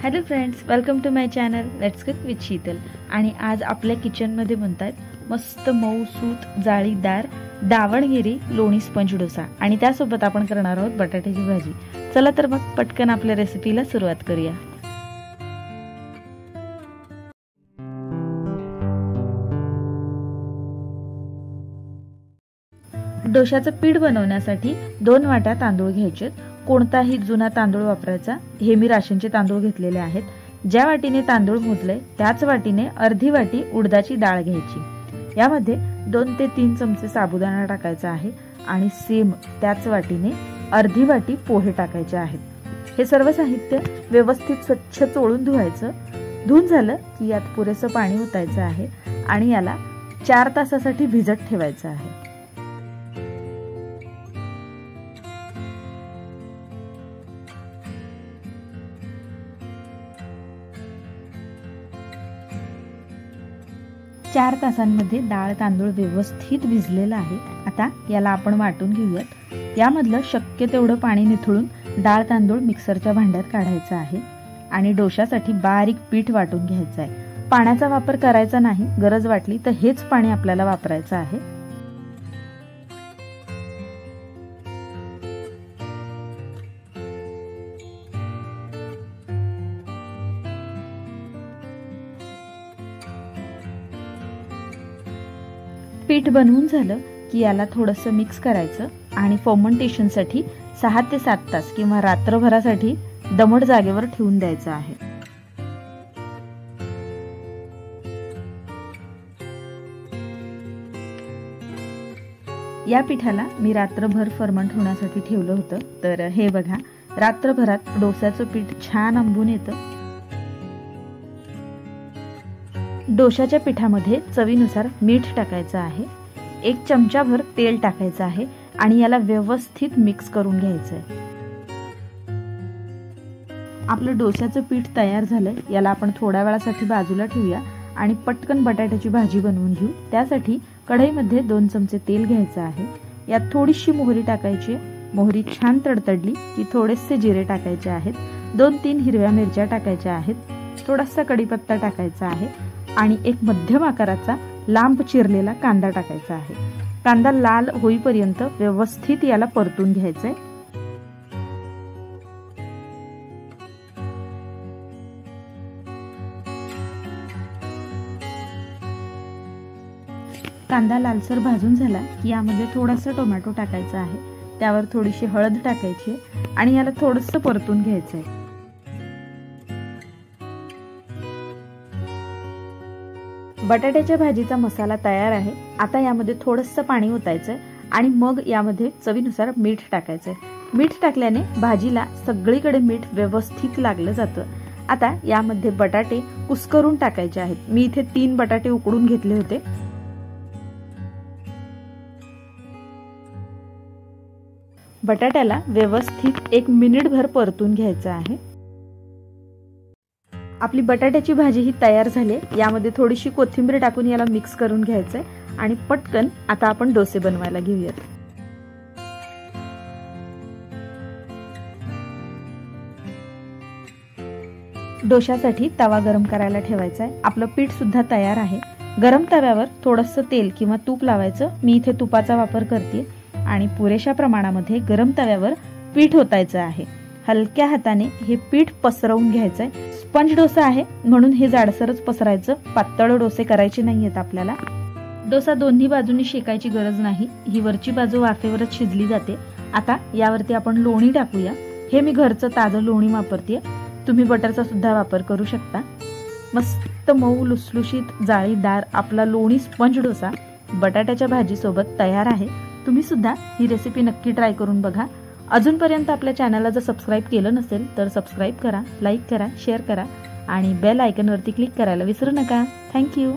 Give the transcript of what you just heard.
Hello friends, welcome to my channel let's cook with Sheetal. आणि आज आपल्या किचनमध्ये बनतायत मस्त मऊसूत जाळीदार दावणगिरी लोणी स्पंज डोसा आणि त्यासोबत आपण करणार आहोत बटाट्याची भाजी। चला तर मग पटकन आपल्या रेसिपीला सुरुवात करूया। डोशाचं पीठ बनवण्यासाठी 2 वाट्या तांदूळ घ्यायचे। कोणताही जुना तांदूळ वापरायचा। हे मी राशनचे तांदूळ घेतलेले आहेत। ज्या वाटीने तांदूळ मोजले त्याच वाटीने अर्धी वाटी उडदाची डाळ घ्यायची। यामध्ये 2 ते 3 चमचे साबुदाणा टाकायचा आहे आणि सेम त्याच वाटीने अर्धी वाटी पोहे टाकायचे आहेत। हे सर्व साहित्य व्यवस्थित स्वच्छ चोळून धुवायचं। धुवून झालं की यात पुरेसं पाणी ओतायचं आहे आणि याला 4 तासासाठी भिजत ठेवायचं आहे। चार तासांमध्ये डाळ तांदूळ व्यवस्थित भिजलेला आहे। आता याला आपण वाटून घेऊयात। यामधलं शक्य तेवढं पाणी निथळून डाळ तांदूळ मिक्सरच्या भांड्यात काढायचं आहे आणि डोशासाठी बारीक पीठ वाटून घ्यायचं आहे। पाण्याचा वापर करायचा नाही, गरज वाटली तर हेच पाणी आपल्याला वापरायचं आहे। पीठ बनवून झालं की याला थोडंसं मिक्स करायचं आणि फर्मेंटेशनसाठी 6 ते 7 तास किंवा रात्रभरासाठी दमट जागेवर ठेवून द्यायचं आहे। या पिठाला मी रात्रभर फर्मेंट होण्यासाठी ठेवलं होतं। तर हे बघा, रात्रभरात डोस्याचं पीठ छान आंबून येतं। डोशाच्या पिठामध्ये चवीनुसार मीठ टाकायचं आहे। 1 चमचाभर तेल टाकायचं आहे आणि याला व्यवस्थित मिक्स करून घ्यायचं आहे। आपलं डोशाचं पीठ तयार झालंय। याला आपण थोड्या वेळासाठी बाजूला ठेवूया आणि पटकन बटाट्याची भाजी बनवून घेऊ। त्यासाठी कढईमध्ये 2 चमचे तेल घ्यायचं आहे। यात थोडीशी मोहरी टाकायची। मोहरी छान तडतडली की थोडेसे जिरे टाकायचे आहेत। 2-3 हिरव्या मिरच्या टाकायच्या आहेत। थोडासा कढीपत्ता टाकायचा आहे आणि एक मध्यम आकाराचा लांब चिरलेला कांदा टाकायचा आहे। कांदा लाल होईपर्यंत व्यवस्थित याला परतून घ्यायचंय। कांदा लालसर भाजून झाला की यामध्ये थोडासा टोमॅटो टाकायचा आहे। त्यावर थोडीशी हळद टाकायची आणि याला थोडंसं परतून घ्यायचंय। बटाट्याच्या भाजीचा मसाला तयार आहे। आता यामध्ये थोडंसं पाणी ओतायचंय आणि मग यामध्ये चवीनुसार मीठ टाकायचंय। मीठ टाकल्याने भाजीला सगळीकडे मीठ व्यवस्थित लागलं जातं। आता यामध्ये बटाटे कुस्करून टाकायचे आहेत। मी इथे 3 बटाटे उकडून घेतले होते। बटाट्याला व्यवस्थित 1 मिनिटभर परतून घ्यायचं आहे। आपली बटाट्याची भाजी ही तयार झाली। यामध्ये थोडीशी कोथिंबीर टाकून याला मिक्स करून घ्यायचंय आणि पटकन आता आपण डोसे बनवायला घेऊयात। डोशासाठी तवा गरम करायला ठेवायचा आहे। आपलं पीठ सुद्धा तयार आहे। गरम तव्यावर थोडंसं तेल किंवा तूप लावायचं। मी इथे तुपाचा वापर करते आणि पुरेशा प्रमाणामध्ये गरम तव्यावर पीठ ओतायचं आहे। हलक्या हाताने हे पीठ पसरवून घ्यायचंय। स्पंज डोसा आहे म्हणून हे जाडसरच पसरायचं, पातळ डोसे करायचे नाहीयेत आपल्याला। डोसा दोन्ही बाजूंनी शेकायची गरज नाही, ही वरची बाजू वाफेवरच शिजली जाते। आता यावरती आपण लोणी टाकूया। हे मी घरचं ताजं लोणी वापरते, तुम्ही बटरचा सुद्धा वापर करू शकता। मस्त मऊ लुसलुशीत जाळीदार आपला लोणी स्पंज डोसा बटाट्याच्या भाजी सोबत तयार आहे। तुम्ही सुद्धा ही रेसिपी नक्की ट्राय करून बघा। अजूनपर्यंत आपल्या चॅनलला जर सबस्क्राईब केलं नसेल तर सबस्क्राईब करा, लाईक करा, शेअर करा आणि बेल आयकॉनवरती क्लिक करायला विसरू नका। थँक्यू।